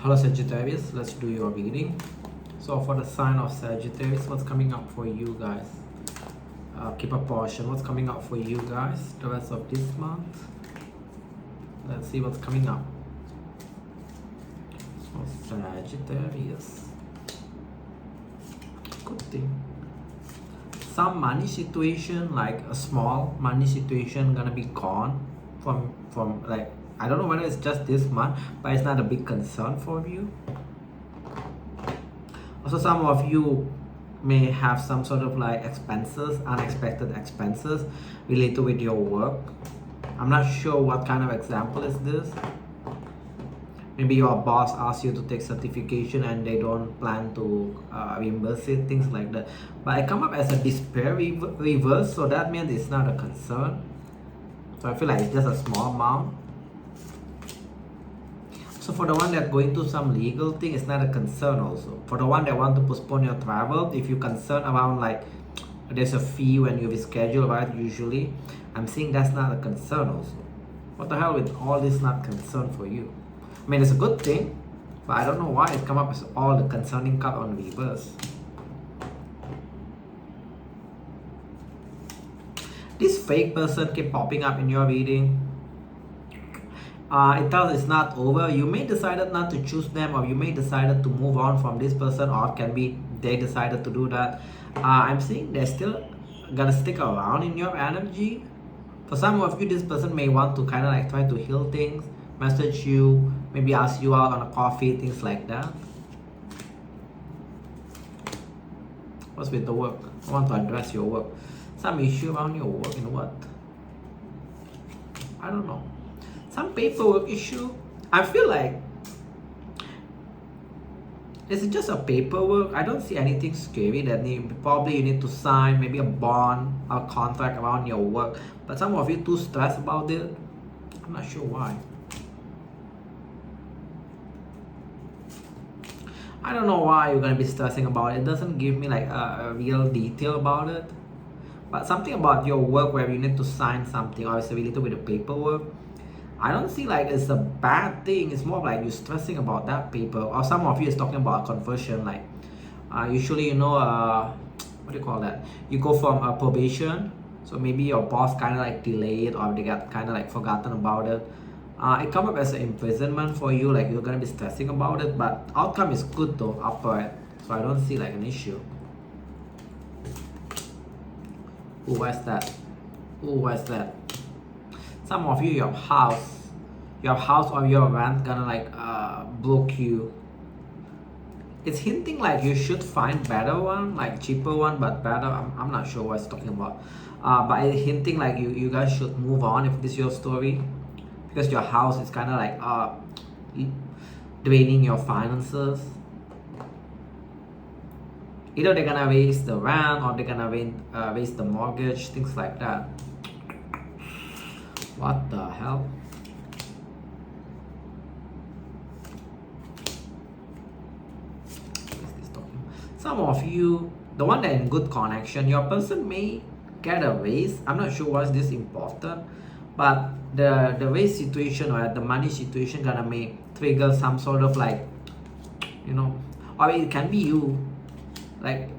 Hello Sagittarius, let's do your reading. So for the sign of Sagittarius, what's coming up for you guys? Keep a portion. What's coming up for you guys the rest of this month? Let's see what's coming up. So Sagittarius. Good thing. Some money situation, like a small money situation, gonna be gone from like, I don't know whether it's just this month, but it's not a big concern for you. Also, some of you may have some sort of like expenses, unexpected expenses related with your work. I'm not sure what kind of example is this. Maybe your boss asks you to take certification and they don't plan to reimburse it, things like that. But I come up as a despair reverse, so that means it's not a concern. So I feel like it's just a small amount. So for the one that's going to some legal thing, it's not a concern also. For the one that want to postpone your travel, if you're concerned around like there's a fee when you reschedule, right, usually, I'm seeing that's not a concern also. What the hell with all this not concern for you? I mean, it's a good thing, but I don't know why it come up as all the concerning card on reverse. This fake person keep popping up in your reading. It tells it's not over. You may decided not to choose them, or you may decided to move on from this person, or it can be they decided to do that. I'm seeing they're still gonna stick around in your energy. For some of you, this person may want to kind of like try to heal things, message you, maybe ask you out on a coffee, things like that. What's with the work? I want to address your work. Some issue around your work in what? I don't know. Some paperwork issue. I feel like it's just a paperwork. I don't see anything scary that probably you need to sign, maybe a bond or contract around your work. But some of you too stressed about it. I'm not sure why. I don't know why you're gonna be stressing about it. It doesn't give me like a real detail about it. But something about your work where you need to sign something, or it's related with the paperwork. I don't see like it's a bad thing. It's more like you're stressing about that paper. Or some of you is talking about a conversion. Like usually, you know, what do you call that? You go from a probation. So maybe your boss kind of like delayed, or they got kind of like forgotten about it. It come up as an imprisonment for you. Like you're gonna be stressing about it. But outcome is good though, upright. So I don't see like an issue. Ooh, what's that? Ooh, what's that? Some of you, your house or your rent gonna like block you. It's hinting like you should find better one, like cheaper one, but better. I'm not sure what it's talking about. But it's hinting like you guys should move on if this is your story, because your house is kind of like draining your finances. Either they're gonna raise the rent, or they're gonna raise the mortgage, things like that. What the hell? What is this talking? Some of you, the one that in good connection, your person may get a raise. I'm not sure what's this important, but the raise situation or the money situation gonna may trigger some sort of like, you know, or it can be you. Like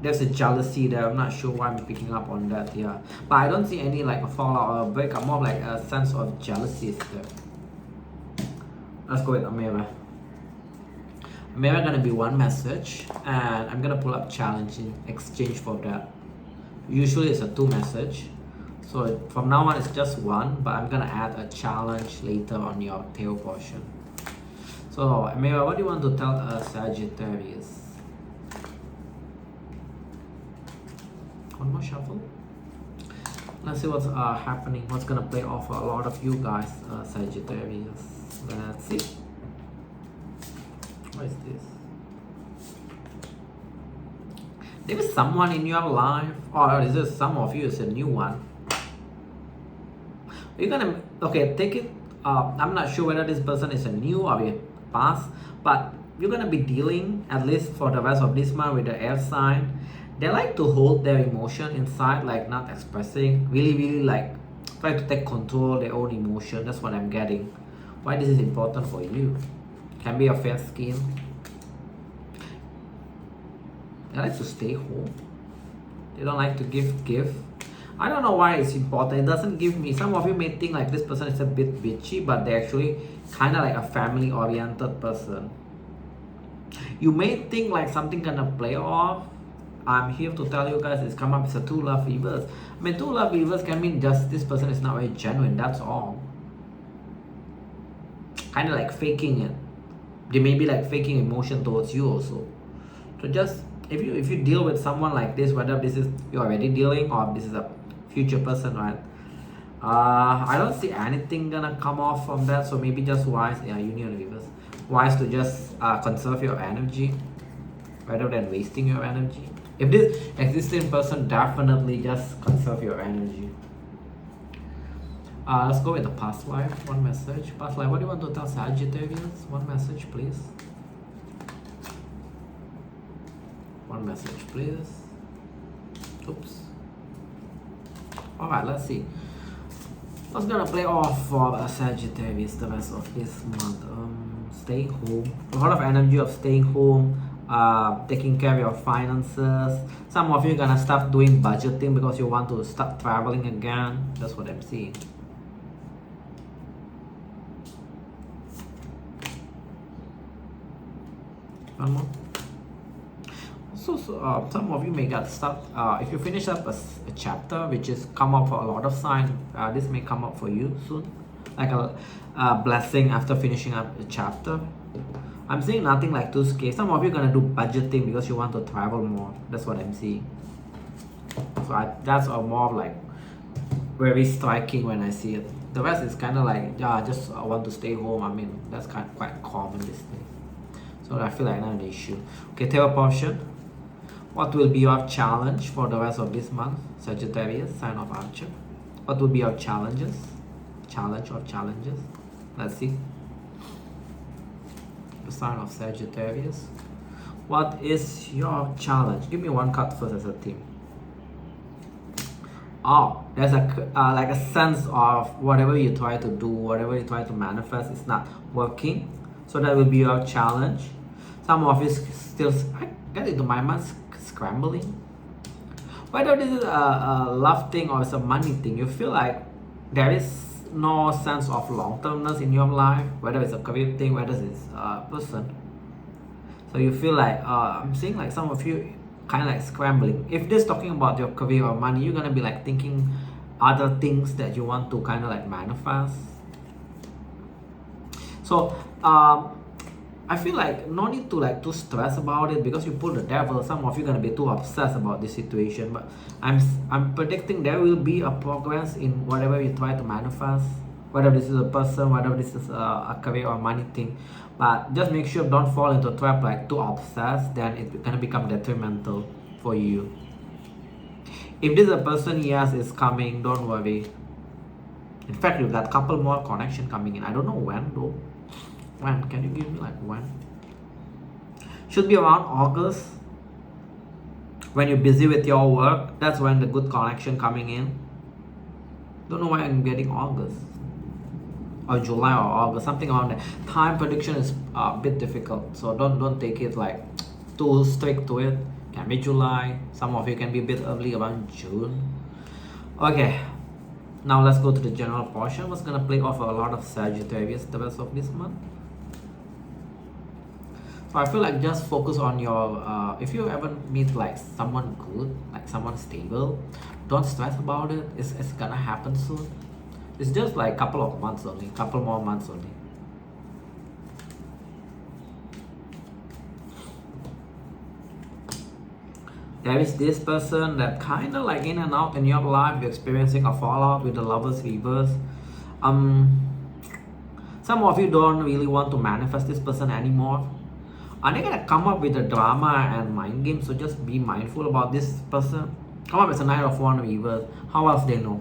there's a jealousy there. I'm not sure why I'm picking up on that here, but I don't see any like a fallout or a breakup. More like a sense of jealousy there. Let's go with Amira. Amira gonna be one message, and I'm gonna pull up challenge in exchange for that. Usually it's a 2 message, so from now on it's just 1, but I'm gonna add a challenge later on your tail portion. So Amira, what do you want to tell us, Sagittarius? One more shuffle. Let's see what's happening. What's gonna play off for a lot of you guys, Sagittarius. Let's see. What is this? There is someone in your life, or is this some of you is a new one? You're gonna take it. I'm not sure whether this person is a new or a past, but you're gonna be dealing at least for the rest of this month with the air sign. They like to hold their emotion inside, like not expressing, really like try to take control of their own emotion. That's what I'm getting. Why this is important for you. Can be a fair skin. They like to stay home. They don't like to give. I don't know why it's important. It doesn't give me. Some of you may think like this person is a bit bitchy, but they're actually kind of like a family-oriented person. You may think like something gonna play off. I'm here to tell you guys it's come up as a two love reverse. I mean, two love reverse can mean just this person is not very genuine. That's all. Kind of like faking it. They may be like faking emotion towards you also. So just if you deal with someone like this, whether this is you're already dealing or this is a future person, right? I don't see anything gonna come off from that. So maybe just wise, yeah, union reverse. Wise to just conserve your energy rather than wasting your energy. If this existing person, definitely just conserve your energy. Let's go with the past life. One message. Past life. What do you want to tell Sagittarius? One message, please. One message, please. Oops. Alright, let's see. What's gonna play off for Sagittarius the rest of this month? Staying home. A lot of energy of staying home, taking care of your finances. Some of you are gonna start doing budgeting because you want to start traveling again. That's what I'm seeing. One more. So some of you may get stuck. If you finish up a chapter which is come up for a lot of signs, this may come up for you soon, like a blessing after finishing up a chapter. I'm seeing nothing like too scary. Some of you are gonna do budgeting because you want to travel more. That's what I'm seeing. So that's a more of like very striking when I see it. The rest is kind of like, yeah, I just want to stay home. I mean, that's quite common these days. So I feel like not an issue. Okay, tarot portion. What will be your challenge for the rest of this month? Sagittarius, sign of Archer. What will be your challenges? Challenge or challenges? Let's see. The sign of Sagittarius. What is your challenge? Give me one card first as a theme. Oh, there's a like a sense of whatever you try to do, whatever you try to manifest is not working. So that will be your challenge. Some of you still, I get into my mind, scrambling. Whether this is a love thing or it's a money thing, you feel like there is no sense of long-termness in your life, whether it's a career thing, whether it's a person. So you feel like, I'm seeing like some of you kind of like scrambling. If this is talking about your career or money, you're gonna be like thinking other things that you want to kind of like manifest. So I feel like no need to like too stress about it because you pull the devil. Some of you are gonna be too obsessed about this situation, but I'm predicting there will be a progress in whatever you try to manifest, whether this is a person, whether this is a career or money thing. But just make sure don't fall into a trap like too obsessed, then it's gonna become detrimental for you. If this is a person, yes, is coming, don't worry. In fact, you got a couple more connection coming in. I don't know when though. When? Can you give me like when? Should be around August. When you're busy with your work, that's when the good connection coming in. Don't know why I'm getting August. Or July or August, something around that. Time prediction is a bit difficult. So don't take it like too strict to it. Can be July. Some of you can be a bit early around June. Okay. Now let's go to the general portion. What's gonna play off a lot of Sagittarius the rest of this month? So I feel like just focus on your, if you ever meet like someone good, like someone stable, don't stress about it. It's gonna happen soon. It's just like a couple of months only, couple more months only. There is this person that kind of like in and out in your life, you're experiencing a fallout with the Lovers reverse. Some of you don't really want to manifest this person anymore. And they're gonna come up with the drama and mind games, so just be mindful about this person. Come up with a Knight of Wands reverse. How else they know?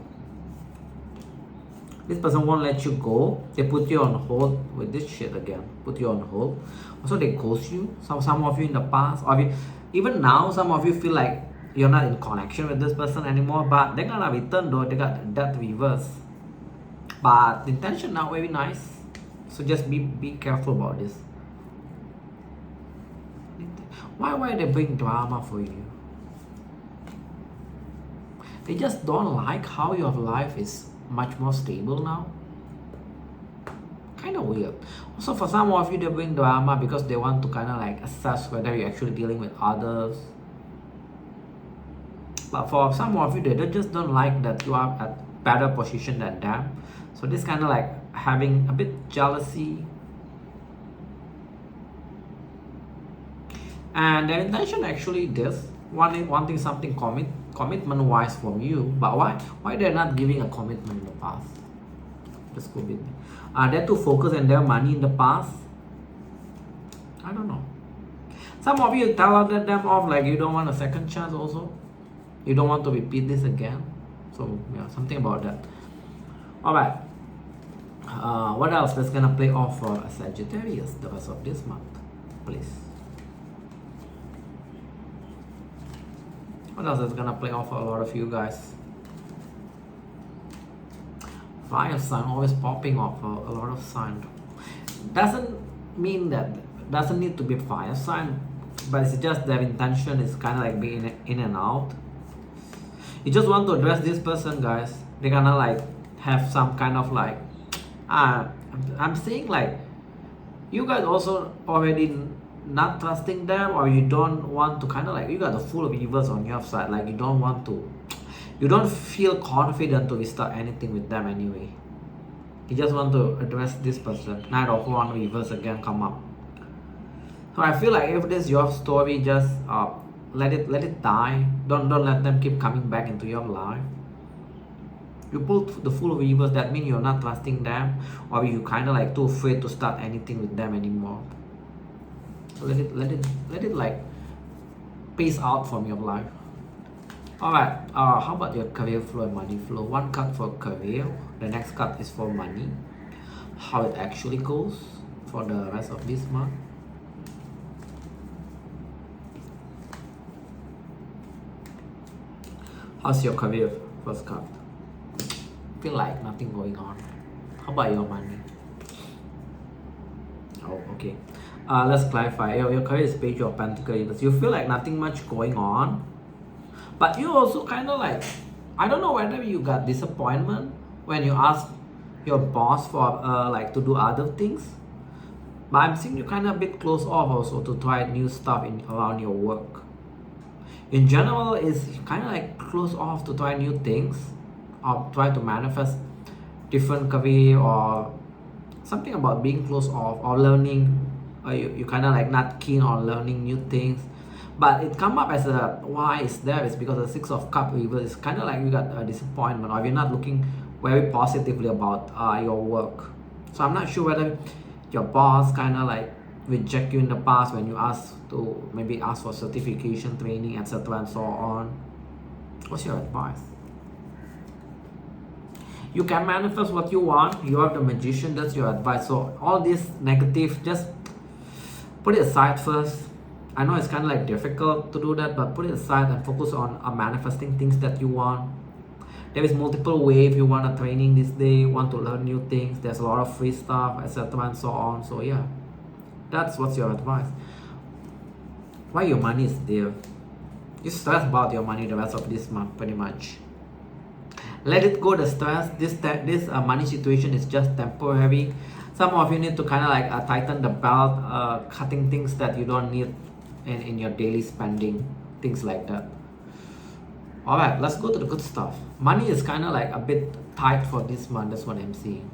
This person won't let you go. They put you on hold with this shit again. Put you on hold. Also, they ghost you. Some of you in the past, or even now, some of you feel like you're not in connection with this person anymore. But they're gonna return though. They got Death reverse. But the intention not very nice. So just be careful about this. Why they bring drama for you? They just don't like how your life is much more stable now. Kind of weird. Also, for some of you, they bring drama because they want to kind of like assess whether you're actually dealing with others. But for some of you, they just don't like that you are at better position than them. So this kind of like having a bit jealousy. And their intention actually this wanting something commitment wise from you. But why they're not giving a commitment in the past? This could be. Are they too focused on their money in the past? I don't know. Some of you tell them off like you don't want a second chance also. You don't want to repeat this again. So yeah, something about that. Alright. What else that's gonna play off for a Sagittarius the rest of this month? Please. What else is gonna play off for a lot of you guys? Fire sign always popping off for a lot of sign. Doesn't mean that doesn't need to be fire sign, but it's just their intention is kind of like being in and out. You just want to address this person, guys. They're gonna like have some kind of like I'm saying like you guys also already not trusting them, or you don't want to kind of like you got the full of evils on your side, like you don't feel confident to restart anything with them anyway. You just want to address this person. Knight of Wands reverse again come up. So I feel like if this is your story, just let it die. Don't let them keep coming back into your life. You pull the full of reverse, that means you're not trusting them, or you kind of like too afraid to start anything with them anymore. So let it like pace out from your life. Alright, how about your career flow and money flow? One card for career, the next card is for money. How it actually goes for the rest of this month. How's your career? First card. Feel like nothing going on. How about your money? Oh, okay. Let's clarify. Your career is Page of Pentacles. You feel like nothing much going on. But you also kind of like, I don't know whether you got disappointment when you ask your boss for like to do other things. But I'm seeing you kind of a bit close off also to try new stuff around your work. In general, it's kind of like close off to try new things or try to manifest different career or something about being close off or learning. You kind of like not keen on learning new things. But it come up as a why is there is because the Six of Cups reverse is kind of like you got a disappointment or you're not looking very positively about your work. So I'm not sure whether your boss kind of like reject you in the past when you ask to maybe ask for certification, training, etc. and so on. What's your advice? You can manifest what you want. You are the magician. That's your advice. So all this negative, just put it aside first. I know it's kind of like difficult to do that, but put it aside and focus on manifesting things that you want. There is multiple ways. If you want a training this day, want to learn new things, there's a lot of free stuff, etc. and so on. So yeah, that's what's your advice. Why your money is there? You stress about your money the rest of this month pretty much. Let it go, the stress. This money situation is just temporary. Some of you need to kind of like tighten the belt, cutting things that you don't need in your daily spending, things like that. Alright, let's go to the good stuff. Money is kind of like a bit tight for this month, that's what I'm seeing.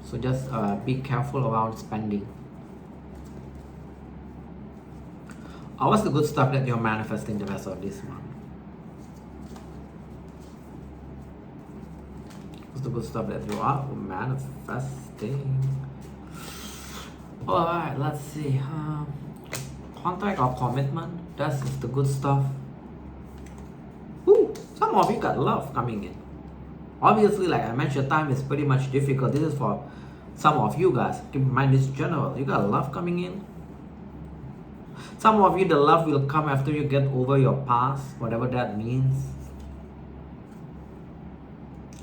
So just be careful around spending. What's the good stuff that you're manifesting the rest of this month? What's the good stuff that you are manifesting? Alright, let's see. Contract or commitment, that's the good stuff. Ooh, some of you got love coming in. Obviously, like I mentioned, time is pretty much difficult. This is for some of you guys. Keep in mind this general. You got love coming in. Some of you, the love will come after you get over your past, whatever that means.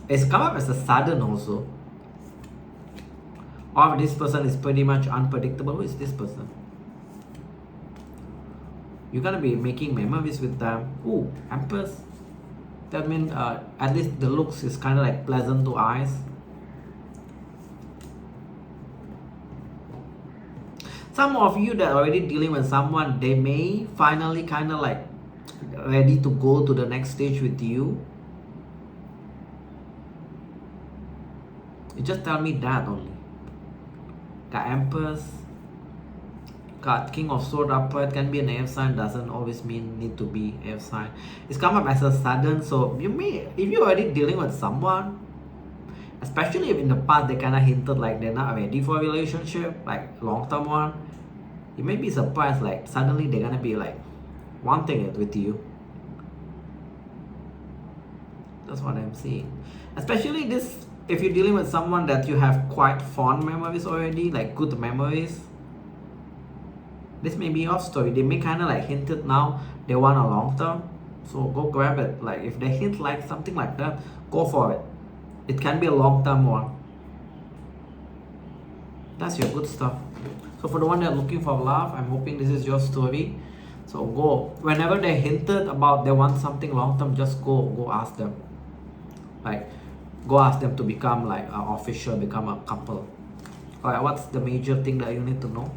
It's come up as a sudden also. Or this person is pretty much unpredictable. Who is this person? You're gonna be making memories with them. Ooh, Empress. That means at least the looks is kind of like pleasant to eyes. Some of you that are already dealing with someone, they may finally kind of like ready to go to the next stage with you. You just tell me that only. The Empress, card King of Swords upright can be an air sign, doesn't always mean need to be air sign. It's come up as a sudden, so you may, if you're already dealing with someone, especially if in the past they kind of hinted like they're not ready for a relationship, like long-term one, you may be surprised like suddenly they're gonna be like wanting it with you. That's what I'm seeing. Especially this, if you're dealing with someone that you have quite fond memories already, like good memories, this may be your story. They may kind of like hinted now they want a long term, so go grab it. Like if they hint like something like that, go for it. It can be a long term one. That's your good stuff. So for the one that are looking for love, I'm hoping this is your story. So go, whenever they hinted about they want something long term, just go ask them. Like go ask them to become like official, become a couple. Alright, what's the major thing that you need to know?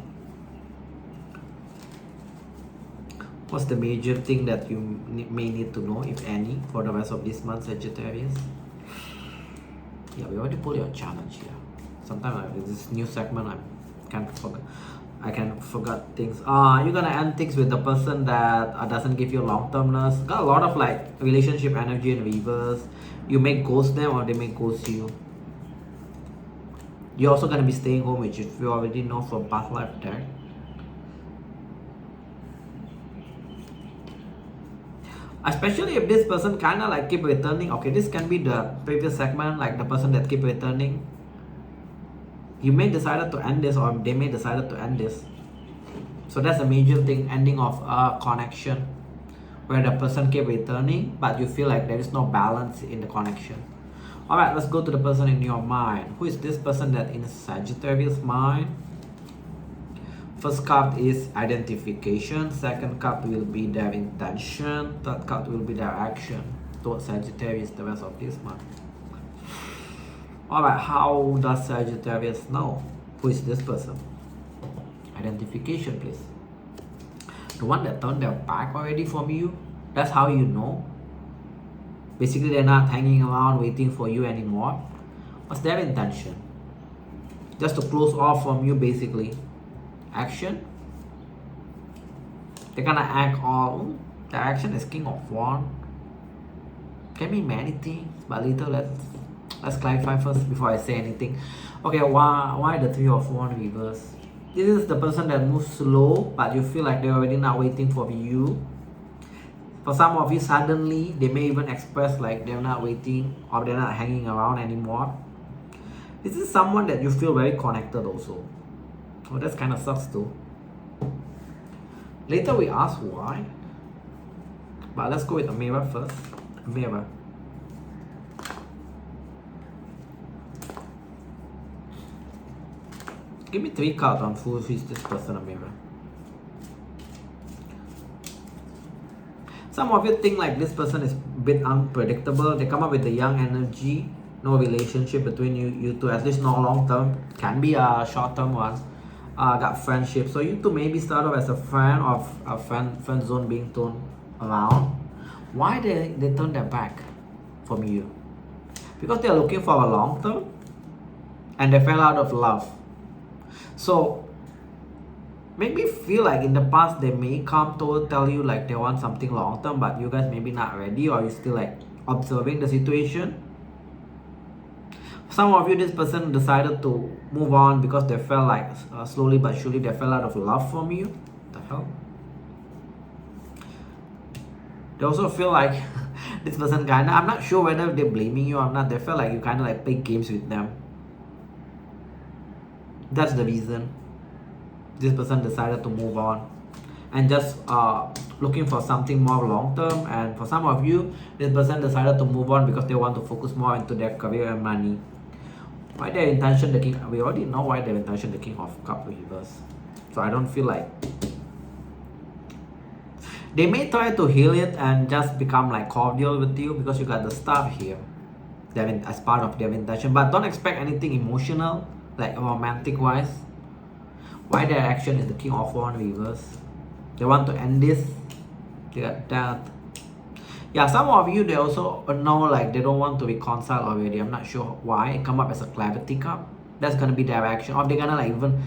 What's the major thing that you may need to know, if any, for the rest of this month, Sagittarius? Yeah, we already pulled your challenge here. Sometimes with this new segment, I can forget things. You're gonna end things with the person that doesn't give you long-termness. Got a lot of like relationship energy in reverse. You may ghost them or they may ghost you. You're also gonna be staying home, which if you already know from past life deck. Especially if this person kind of like keep returning. Okay, this can be the previous segment, like the person that keep returning. You may decide to end this, or they may decide to end this. So that's a major thing, ending of a connection where the person keep returning, but you feel like there is no balance in the connection. Alright, let's go to the person in your mind. Who is this person that in Sagittarius' mind? First card is identification. Second card will be their intention. Third card will be their action towards Sagittarius the rest of this month. Alright, how does Sagittarius know who is this person? Identification, please. The one that turned their back already from you, that's how you know. Basically, they're not hanging around waiting for you anymore. What's their intention? Just to close off from you, basically. Action. They're gonna act all. Their action is King of Wands. Can be many things, but let's clarify first before I say anything. Okay, why the Three of Wands reverse? This is the person that moves slow, but you feel like they're already not waiting for you. For some of you, suddenly they may even express like they're not waiting or they're not hanging around anymore. This is someone that you feel very connected also. Oh, that's kind of sucks too. Later we ask why. But let's go with a mirror first. A mirror. Give me 3 cards on who is this person, a mirror. Some of you think like this person is a bit unpredictable. They come up with a young energy. No relationship between you two, at least not long term. Can be a short term one. Got friendship. So you two maybe start off as a friend, or a friend zone being thrown around. Why they turn their back from you? Because they're looking for a long term and they fell out of love. So maybe feel like in the past they may come to tell you like they want something long term, but you guys maybe not ready, or you still like observing the situation. Some of you, this person decided to move on because they felt like slowly but surely they fell out of love from you. What the hell? They also feel like this person kinda, I'm not sure whether they're blaming you or not, they felt like you kinda like play games with them. That's the reason this person decided to move on and just looking for something more long term. And for some of you, this person decided to move on because they want to focus more into their career and money. Why their intention, the King? We already know why their intention, the King of Cups reverse. So I don't feel like They may try to heal it and just become like cordial with you because you got the Star here, as part of their intention. But don't expect anything emotional, like romantic wise. Why their action is the King of Wands reverse. They want to end this. They got that. Yeah, some of you, they also know like they don't want to reconcile already. I'm not sure why. It come up as a clarity cup. That's gonna be their action. Or they're gonna like, even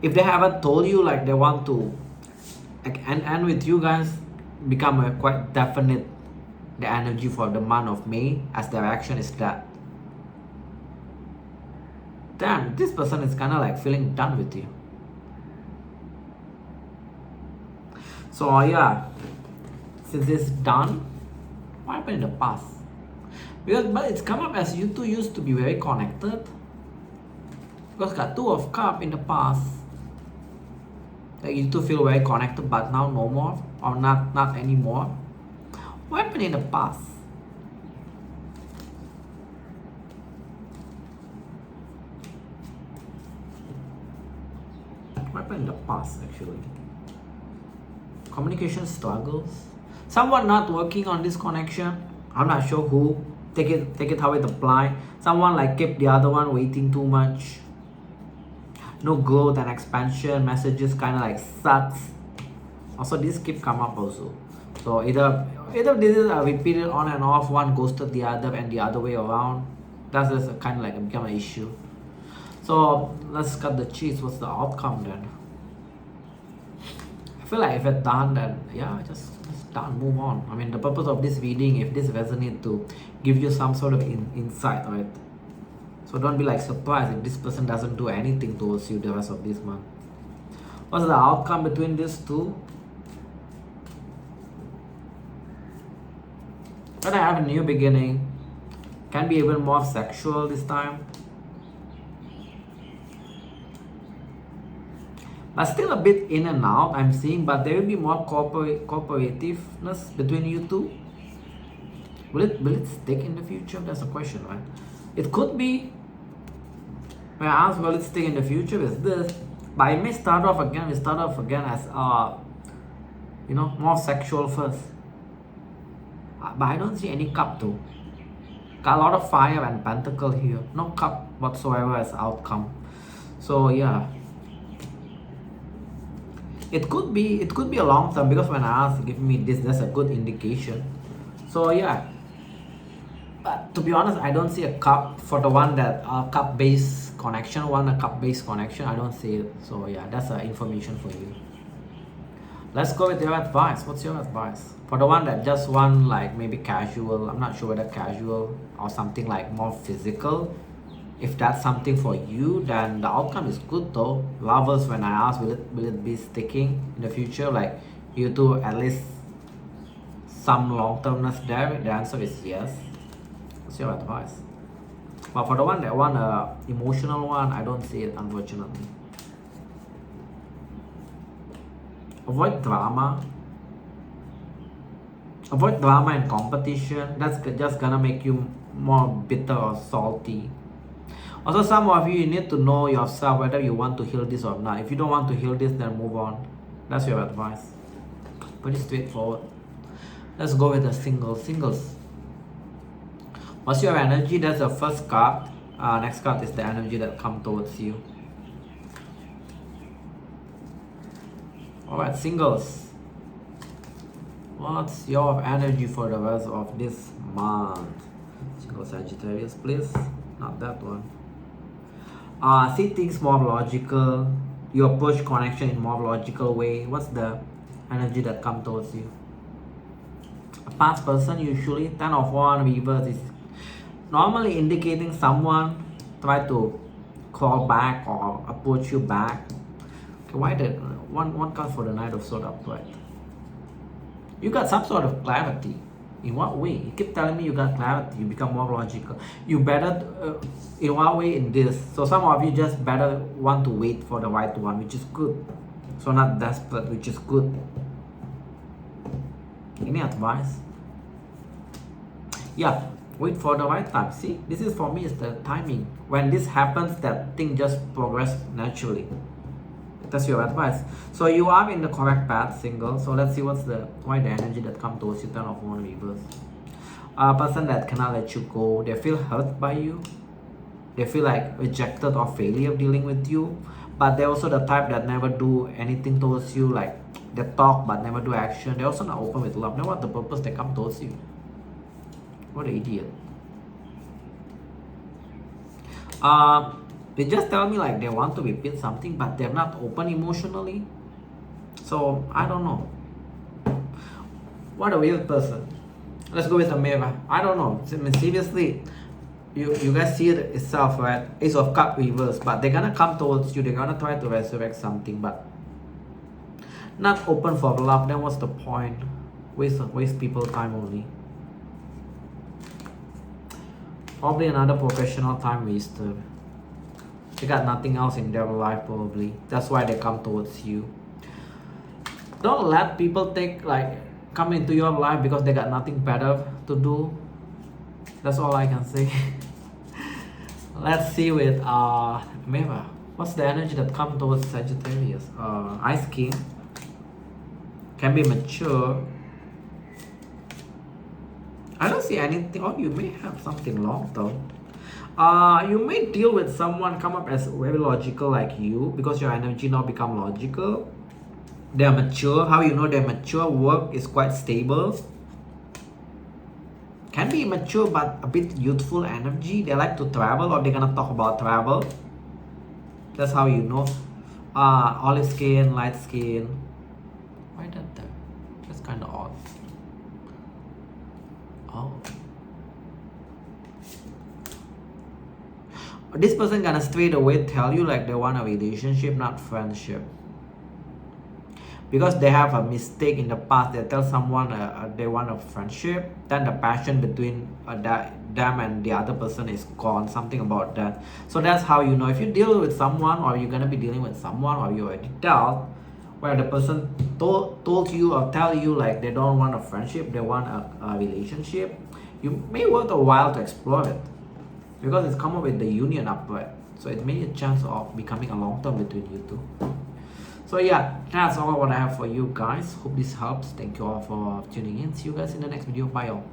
if they haven't told you like they want to like end with you guys, become a quite definite the energy for the month of May, as their action is that. Then this person is kind of like feeling done with you. So yeah, since it's done, what happened in the past? But it's come up as you two used to be very connected. Because got Two of Cups in the past. Like you two feel very connected, but now no more, or not anymore. What happened in the past? What happened in the past actually? Communication struggles. Someone not working on this connection. I'm not sure who. Take it how it apply. Someone like kept the other one waiting too much. No growth and expansion. Messages kind of like sucks. Also this keep come up also. So either this is a repeated on and off. One ghosted the other and the other way around. That's just kind of like become an issue. So let's cut the cheese. What's the outcome then? I feel like if it's done, then yeah, just done, move on. I mean, the purpose of this reading, if this resonates, to give you some sort of insight, right? So don't be like surprised if this person doesn't do anything towards you the rest of this month. What's the outcome between these two? When I have a new beginning, can be even more sexual this time. But still a bit in and out I'm seeing, but there will be more cooperativeness between you two. Will it stick in the future? That's a question, right? It could be. When I ask will it stick in the future is this, but it may start off again. We start off again as more sexual first. But I don't see any cup though. Got a lot of fire and pentacle here. No cup whatsoever as outcome. So yeah. It could be a long term, because when I ask give me this, that's a good indication. So yeah. But to be honest, I don't see a cup for the one that cup based connection. A cup based connection. I don't see it. So yeah, that's information for you. Let's go with your advice. What's your advice? For the one that just want like maybe casual, I'm not sure whether casual or something like more physical. If that's something for you, then the outcome is good though. Lovers, when I ask will it be sticking in the future, like you two at least some long-termness there, the answer is yes. What's your advice? But for the one that want a emotional one, I don't see it, unfortunately. Avoid drama. Avoid drama and competition. That's just gonna make you more bitter or salty. Also, some of you need to know yourself whether you want to heal this or not. If you don't want to heal this, then move on. That's your advice. Pretty straightforward. Let's go with the singles. What's your energy? That's the first card. Next card is the energy that comes towards you. Alright, singles. What's your energy for the rest of this month? Single Sagittarius, please. Not that one. See things more logical. You approach connection in more logical way. What's the energy that comes towards you? A past person, usually 10 of Wands reverse, is normally indicating someone try to call back or approach you back. Okay, why did one card for the Knight of Swords upright? You got some sort of clarity. In what way? You keep telling me you got clarity, you become more logical. You better, in what way in this? So some of you just better want to wait for the right one, which is good. So not desperate, which is good. Any advice? Yeah, wait for the right time. See, this is for me is the timing. When this happens, that thing just progress naturally. That's your advice. So you are in the correct path, single. So let's see why the energy that comes towards you. Ten of Wands reverse. A person that cannot let you go. They feel hurt by you. They feel like rejected or failure dealing with you. But they're also the type that never do anything towards you. Like they talk but never do action. They're also not open with love. Then what the purpose they come towards you? What an idiot. They just tell me like they want to repeat something, but they're not open emotionally. So I don't know. What a weird person. Let's go with the mirror. I don't know. I mean, seriously, you guys see it itself, right? Ace of Cup reverse, but they're gonna come towards you. They're gonna try to resurrect something, but not open for love. Then what's the point? Waste people time only. Probably another professional time waster. They got nothing else in their life probably. That's why they come towards you. Don't let people come into your life because they got nothing better to do. That's all I can say. Let's see with mirror. What's the energy that comes towards Sagittarius? Ice King. Can be mature. I don't see anything. Or you may have something long term. You may deal with someone come up as very logical like you because your energy now become logical. They are mature. How you know they're mature? Work is quite stable. Can be mature but a bit youthful energy. They like to travel or they're gonna talk about travel. That's how you know. Olive skin, light skin. Why that there? That's kind of odd. Oh. This person gonna straight away tell you like they want a relationship, not friendship. Because they have a mistake in the past, they tell someone they want a friendship, then the passion between them and the other person is gone, something about that. So that's how you know if you deal with someone or you're gonna be dealing with someone or you already dealt where the person told you or tell you like they don't want a friendship, they want a relationship. You may want a while to explore it because it's come up with the union upright. So it may be a chance of becoming a long term between you two. So yeah, that's all what I have for you guys. Hope this helps. Thank you all for tuning in. See you guys in the next video. Bye all.